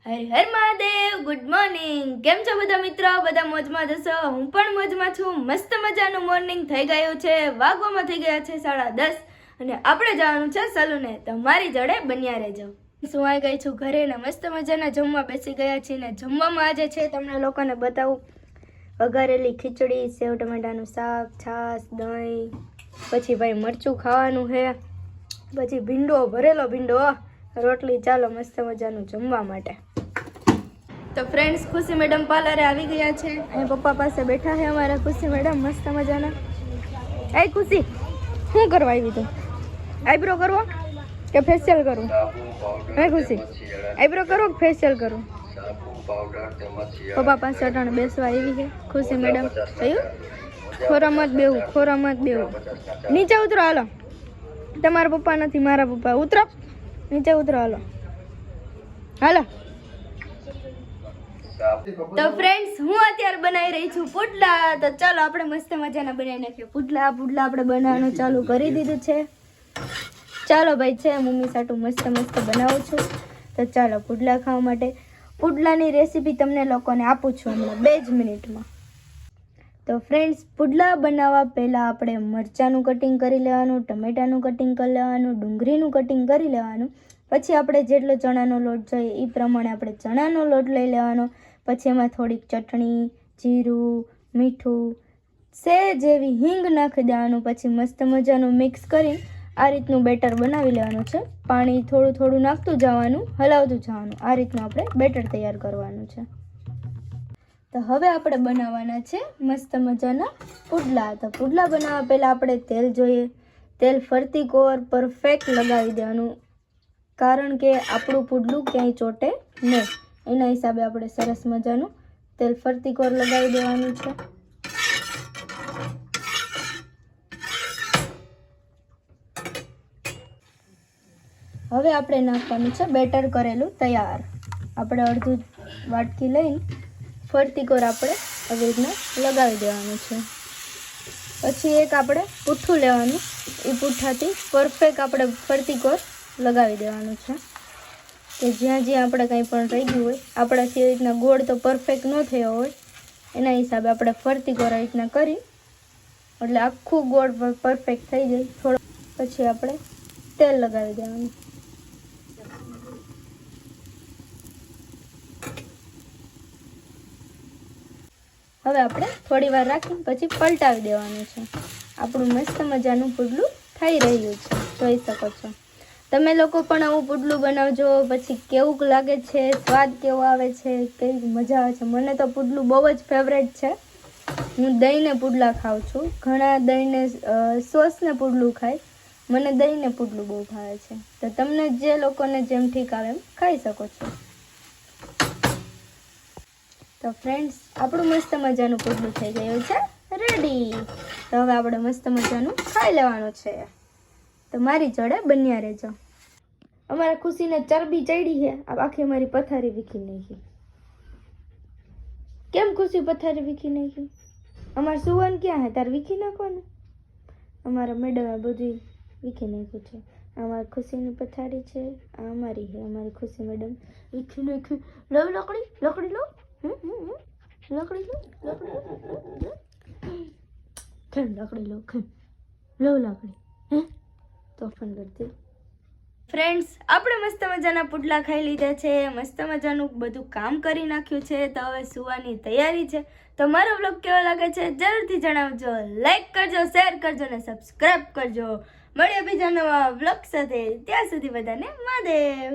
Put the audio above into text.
હર Har Mahadev. Good morning. કેમ છો બધા મિત્રો? બધા મોજમાં જશો. હું પણ મોજમાં છું. મસ્ત મજાનું મોર્નિંગ થઈ ગયું છે. વાગવામાં થઈ ગયા છે 10:30 અને આપણે જવાનું છે સલૂને. તો મારી જોડે બન્યા રહેજો. હું આવી ગઈ છું ઘરે ને મસ્ત મજાના જમવા બેસી ગયા છીએ ને જમવામાં આજે છે તમને લોકોને બતાવું વઘારેલી ખીચડી, સેવ ટમેટાનું શાક, છાશ, દહીં, પછી ભાઈ મરચું ખાવાનું છે, પછી ભીંડો, ભરેલો ભીંડો, રોટલી. ચાલો મસ્ત મજાનું જમવા માટે. તો ફ્રેન્ડ્સ, ખુશી મેડમ પાર્લરે આવી ગયા છે. અહીં પપ્પા પાસે બેઠા છે અમારા ખુશી મેડમ મસ્ત મજાના. એ ખુશી, શું કરવા આવી તું? આઈબ્રો કરવો કે ફેશિયલ કરવું? હે ખુશી, આઈબ્રો કરવો કે ફેશિયલ કરવું? પપ્પા પાસે અટાણે બેસવા આવી છે ખુશી મેડમ. થયું? ખોરામાં જ બેવું, ખોરામાં જ બેવું. નીચે ઉતરો હાલો. તમારા પપ્પા નથી, મારા પપ્પા. ઉતરો, નીચે ઉતરો હાલો. હાલો. તો ફ્રેન્ડ્સ, હું અત્યારે બનાવી રહી છું પુડલા. તો ચાલો આપણે મસ્ત મજાના બનાવી નાખીએ પુડલા. આપણે બનાવવાનું ચાલુ કરી દીધું છે. ચાલો ભાઈ, છે મમ્મી સાટું મસ્ત મસ્ત બનાવું છું. તો ચાલો પુડલા ખાવા માટે પુડલાની રેસીપી તમને લોકોને આપું છું હમણાં 2 જ મિનિટમાં. તો ફ્રેન્ડ્સ, પુડલા બનાવવા પહેલાં આપણે મરચાંનું કટિંગ કરી લેવાનું, ટમેટાનું કટિંગ કરી લેવાનું, ડુંગળીનું કટિંગ કરી લેવાનું. પછી આપણે જેટલો ચણાનો લોટ જોઈએ એ પ્રમાણે આપણે ચણાનો લોટ લઈ લેવાનો. પછી એમાં થોડીક ચટણી, જીરું, મીઠું, સેજ એવી હિંગ નાખી દેવાનું. પછી મસ્ત મજાનું મિક્સ કરી આ રીતનું બેટર બનાવી લેવાનું છે. પાણી થોડું થોડું નાખતું જવાનું, હલાવતું જવાનું. આ રીતનું આપણે બેટર તૈયાર કરવાનું છે. તો હવે આપણે બનાવવાના છે મસ્ત મજાના પુડલા. તો પુડલા બનાવવા પહેલાં આપણે તેલ જોઈએ. તેલ ફરતી કોર પરફેક્ટ લગાવી દેવાનું, કારણ કે આપણું પુડલું ક્યાંય ચોટે નહીં. એના હિસાબે આપણે સરસ મજાનું તેલ ફરતી કોર લગાવી દેવાનું છે. હવે આપણે નાખવાનું છે બેટર કરેલું તૈયાર. આપણે અડધું વાટકી લઈને ફરતી કોર આપણે આવી રીતના લગાવી દેવાનું છે. પછી એક આપણે પૂઠું લેવાનું, એ પૂઠાથી પરફેક્ટ આપણે ફરતી કોર લગાવી દેવાનું છે. કે જ્યાં જ્યાં આપણે કંઈ પણ રહી ગયું હોય, આપણાથી એ રીતના ગોળ તો પરફેક્ટ ન થયો હોય, એના હિસાબે આપણે ફરતી કોર આવી રીતના કરી એટલે આખું ગોળ પરફેક્ટ થઈ જાય. થોડો પછી આપણે તેલ લગાવી દેવાનું. હવે આપણે થોડી વાર રાખીને પછી પલટાવી દેવાનું છે. આપણું મસ્ત મજાનું પુડલું થઈ રહ્યું છે, જોઈ શકો છો. તમે લોકો પણ આવું પુડલું બનાવજો. પછી કેવું લાગે છે, સ્વાદ કેવો આવે છે, કેવી મજા આવે છે. મને તો પુડલું બહુ જ ફેવરેટ છે. હું દહીંને પુડલા ખાઉં છું. ઘણા દહીંને સોસને પુડલું ખાય. મને દહીંને પુડલું બહુ ભાવે છે. તો તમને જે લોકોને જેમ ઠીક આવે એમ ખાઈ શકો છો. તો ફ્રેન્ડ્સ, આપણું મસ્ત મજાનું પુડલું થઈ ગયું છે રેડી. તો હવે આપણે મસ્ત મજાનું ખાઈ લેવાનું છે. તો મારી જોડે બન્યા રહેજો. અમારા ખુશીને ચરબી ચડી છે, આખી અમારી પથારી વીખી નાખી. કેમ ખુશી પથારી વીખી નાખી? અમારે સુવન ક્યાં હે? તારે વીખી નાખવાનું. અમારા મેડમે બધું વીખી નાખ્યું છે. અમારી ખુશીની પથારી છે, આ અમારી છે. અમારી ખુશી મેડમ વીખી નાખ્યું. લો લકડી, લકડી લો. લકડી લો, લકડી ખેમ, લકડી લો, ખેમ લો લકડી. તોફાન કરતી. ફ્રેન્ડ્સ, આપણે મસ્ત મજાના પુડલા ખાઈ લીધા છે. મસ્ત મજાનું બધું કામ કરી નાખ્યું છે. તો હવે સુવાની તૈયારી છે. તો મારો વ્લોગ કેવો લાગે છે જરૂરથી જણાવજો. લાઈક કરજો, શેર કરજો અને સબસ્ક્રાઈબ કરજો. મળીએ બીજા નવા વ્લોગ સાથે. ત્યાં સુધી બધાને મહાદેવ.